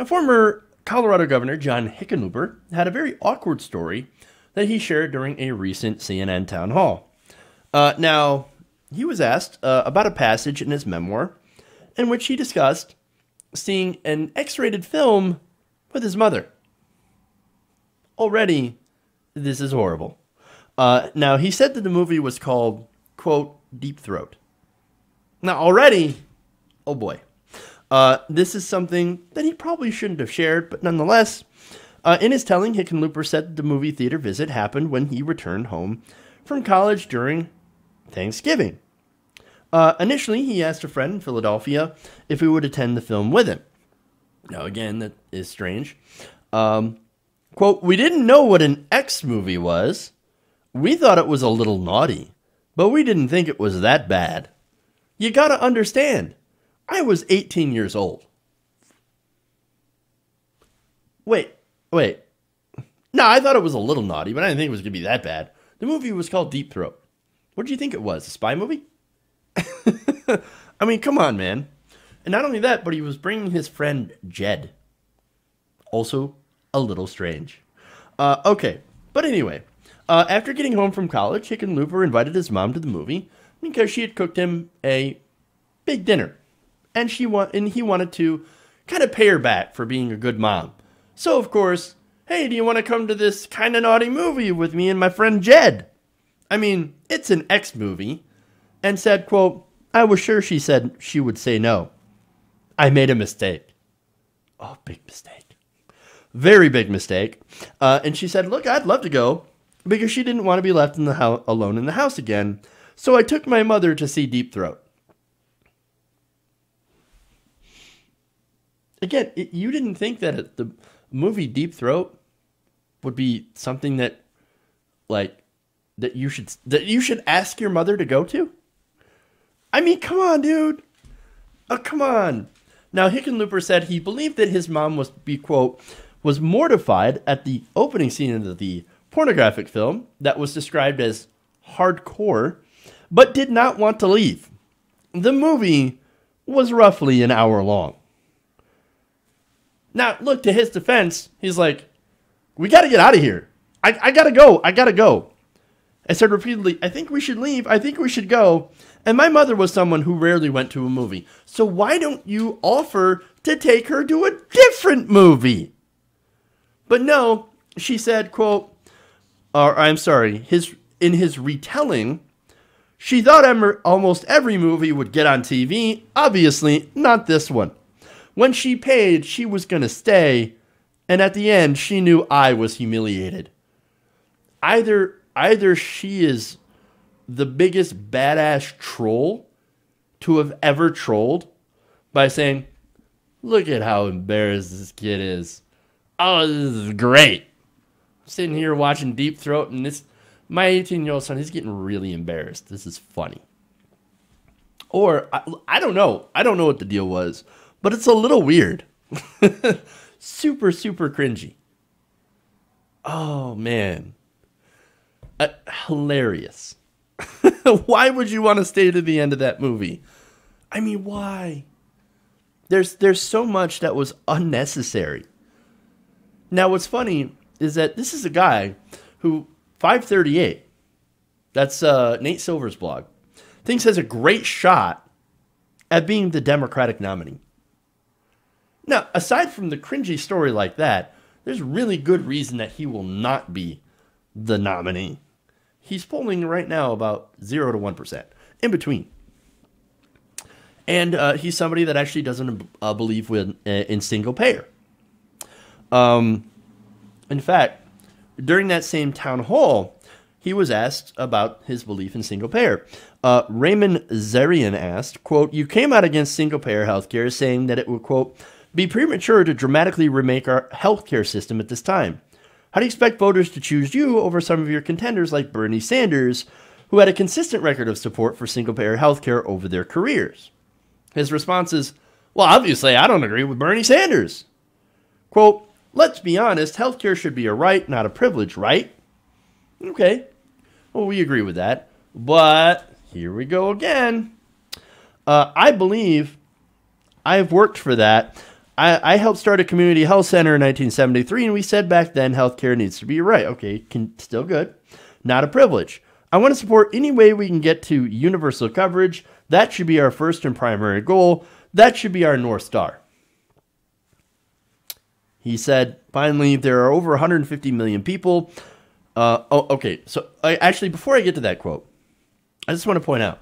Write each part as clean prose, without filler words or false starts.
Now, former Colorado Governor John Hickenlooper had a very awkward story that he shared during a recent CNN town hall. Now, he was asked about a passage in his memoir in which he discussed seeing an X-rated film with his mother. Already, this is horrible. Now, he said that the movie was called, quote, Deep Throat. Now, already, oh boy. This is something that he probably shouldn't have shared, but nonetheless, in his telling, Hickenlooper said that the movie theater visit happened when he returned home from college during Thanksgiving. Initially, he asked a friend in Philadelphia if he would attend the film with him. Now, again, that is strange. Quote, we didn't know what an X movie was. We thought it was a little naughty, but we didn't think it was that bad. You gotta understand, I was 18 years old. Wait. No, I thought it was a little naughty, but I didn't think it was gonna be that bad. The movie was called Deep Throat. What did you think it was? A spy movie? I mean, come on, man. And not only that, but he was bringing his friend Jed. Also, a little strange. Okay, but anyway, after getting home from college, Hickenlooper invited his mom to the movie because she had cooked him a big dinner, and he wanted to kind of pay her back for being a good mom. So, of course, hey, do you want to come to this kind of naughty movie with me and my friend Jed? I mean, it's an X movie, and said, quote, I was sure she said she would say no. I made a mistake. Oh, big mistake. Very big mistake. And she said, look, I'd love to go because she didn't want to be left in the alone in the house again. So I took my mother to see Deep Throat. Again, you didn't think that the movie Deep Throat would be something that, like, that you should ask your mother to go to? I mean, come on, dude. Oh, come on. Now, Hickenlooper said he believed that his mom was mortified at the opening scene of the pornographic film that was described as hardcore, but did not want to leave. The movie was roughly an hour long. Now, look, to his defense, he's like, we got to get out of here. I got to go. I got to go. I said repeatedly, I think we should leave. I think we should go. And my mother was someone who rarely went to a movie. So why don't you offer to take her to a different movie? But no, she said, quote, in his retelling, she thought almost every movie would get on TV. Obviously, not this one. When she paid, she was going to stay. And at the end, she knew I was humiliated. Either she is the biggest badass troll to have ever trolled by saying, look at how embarrassed this kid is. Oh, this is great. I'm sitting here watching Deep Throat, and my 18-year-old son, he's getting really embarrassed. This is funny. Or, I don't know. I don't know what the deal was, but it's a little weird. Super, super cringy. Oh, man. Hilarious. Why would you want to stay to the end of that movie? I mean, why? There's so much that was unnecessary. Now, what's funny is that this is a guy who 538, that's Nate Silver's blog, thinks has a great shot at being the Democratic nominee. Now, aside from the cringy story like that, there's really good reason that he will not be the nominee. He's polling right now about 0 to 1%, in between. And he's somebody that actually doesn't believe in single payer. In fact, during that same town hall, he was asked about his belief in single payer. Raymond Zarian asked, quote, you came out against single payer healthcare saying that it would, quote, be premature to dramatically remake our healthcare system at this time. How do you expect voters to choose you over some of your contenders like Bernie Sanders, who had a consistent record of support for single-payer healthcare over their careers? His response is, well, obviously, I don't agree with Bernie Sanders. Quote, let's be honest, healthcare should be a right, not a privilege, right? Okay, well, we agree with that. But here we go again. I believe I've worked for that. I helped start a community health center in 1973, and we said back then healthcare needs to be a right. Okay, still good. Not a privilege. I want to support any way we can get to universal coverage. That should be our first and primary goal. That should be our North Star. He said, finally, there are over 150 million people. Okay. So actually, before I get to that quote, I just want to point out,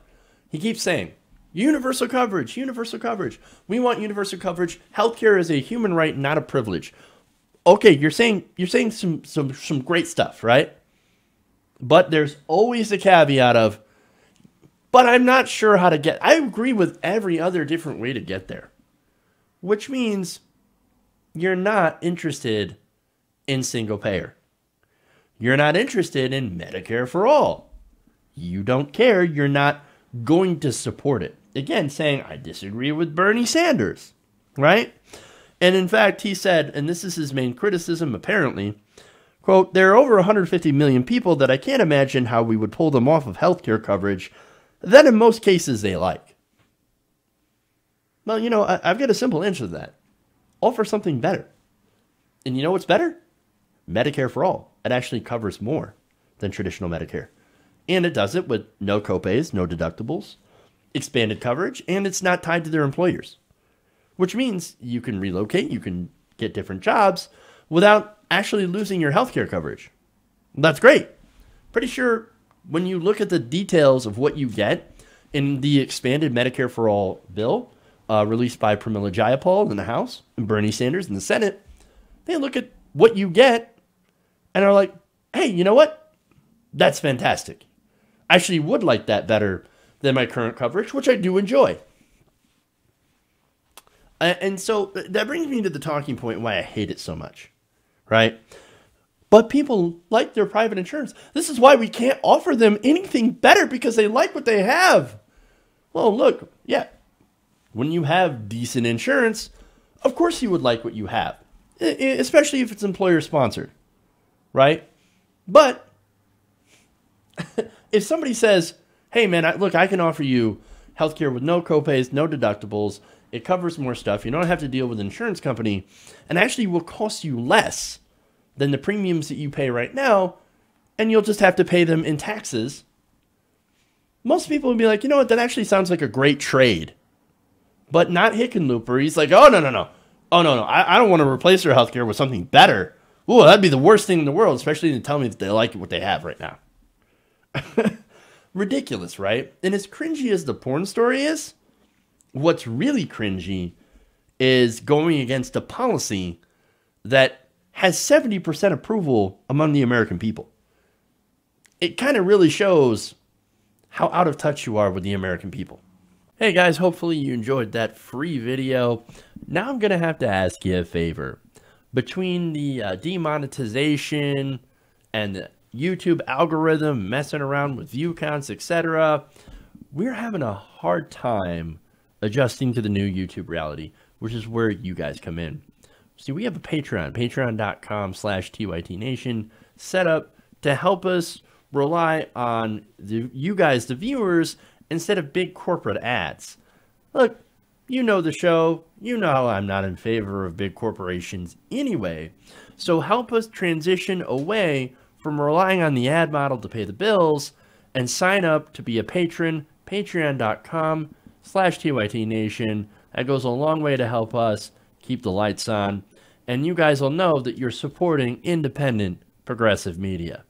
he keeps saying, universal coverage, universal coverage. We want universal coverage. Healthcare is a human right, not a privilege. Okay, you're saying some great stuff, right? But there's always the caveat of, but I'm not sure how to get. I agree with every other different way to get there, which means you're not interested in single payer. You're not interested in Medicare for all. You don't care. You're not going to support it. Again, saying, I disagree with Bernie Sanders, right? And in fact, he said, and this is his main criticism apparently, quote, there are over 150 million people that I can't imagine how we would pull them off of healthcare coverage that in most cases they like. Well, you know, I've got a simple answer to that. Offer something better. And you know what's better? Medicare for all. It actually covers more than traditional Medicare. And it does it with no copays, no deductibles, expanded coverage, and it's not tied to their employers. Which means you can relocate, you can get different jobs without actually losing your healthcare coverage. That's great. Pretty sure when you look at the details of what you get in the expanded Medicare for all bill released by Pramila Jayapal in the House and Bernie Sanders in the Senate, they look at what you get and are like, hey, you know what? That's fantastic. I actually would like that better than my current coverage, which I do enjoy. And so that brings me to the talking point why I hate it so much, right? But people like their private insurance. This is why we can't offer them anything better because they like what they have. Well, look, yeah, when you have decent insurance, of course you would like what you have, especially if it's employer sponsored, right? But if somebody says, hey, man, look, I can offer you healthcare with no copays, no deductibles. It covers more stuff. You don't have to deal with an insurance company and actually will cost you less than the premiums that you pay right now, and you'll just have to pay them in taxes. Most people would be like, you know what, that actually sounds like a great trade. But not Hickenlooper. He's like, oh, no. Oh, no. I don't want to replace their healthcare with something better. Ooh, that'd be the worst thing in the world, especially to tell me that they like what they have right now. Ridiculous, right? And as cringy as the porn story is, what's really cringy is going against a policy that has 70% approval among the American people. It kind of really shows how out of touch you are with the American people. Hey guys, hopefully you enjoyed that free video. Now I'm going to have to ask you a favor. Between the demonetization and the YouTube algorithm messing around with view counts, etc., we're having a hard time adjusting to the new YouTube reality, which is where you guys come in. See, we have a Patreon, patreon.com/TYTNation, set up to help us rely on you guys, the viewers, instead of big corporate ads. Look, you know the show. You know how I'm not in favor of big corporations anyway. So help us transition away from relying on the ad model to pay the bills and sign up to be a patron, patreon.com/TYTNation. That goes a long way to help us keep the lights on. And you guys will know that you're supporting independent progressive media.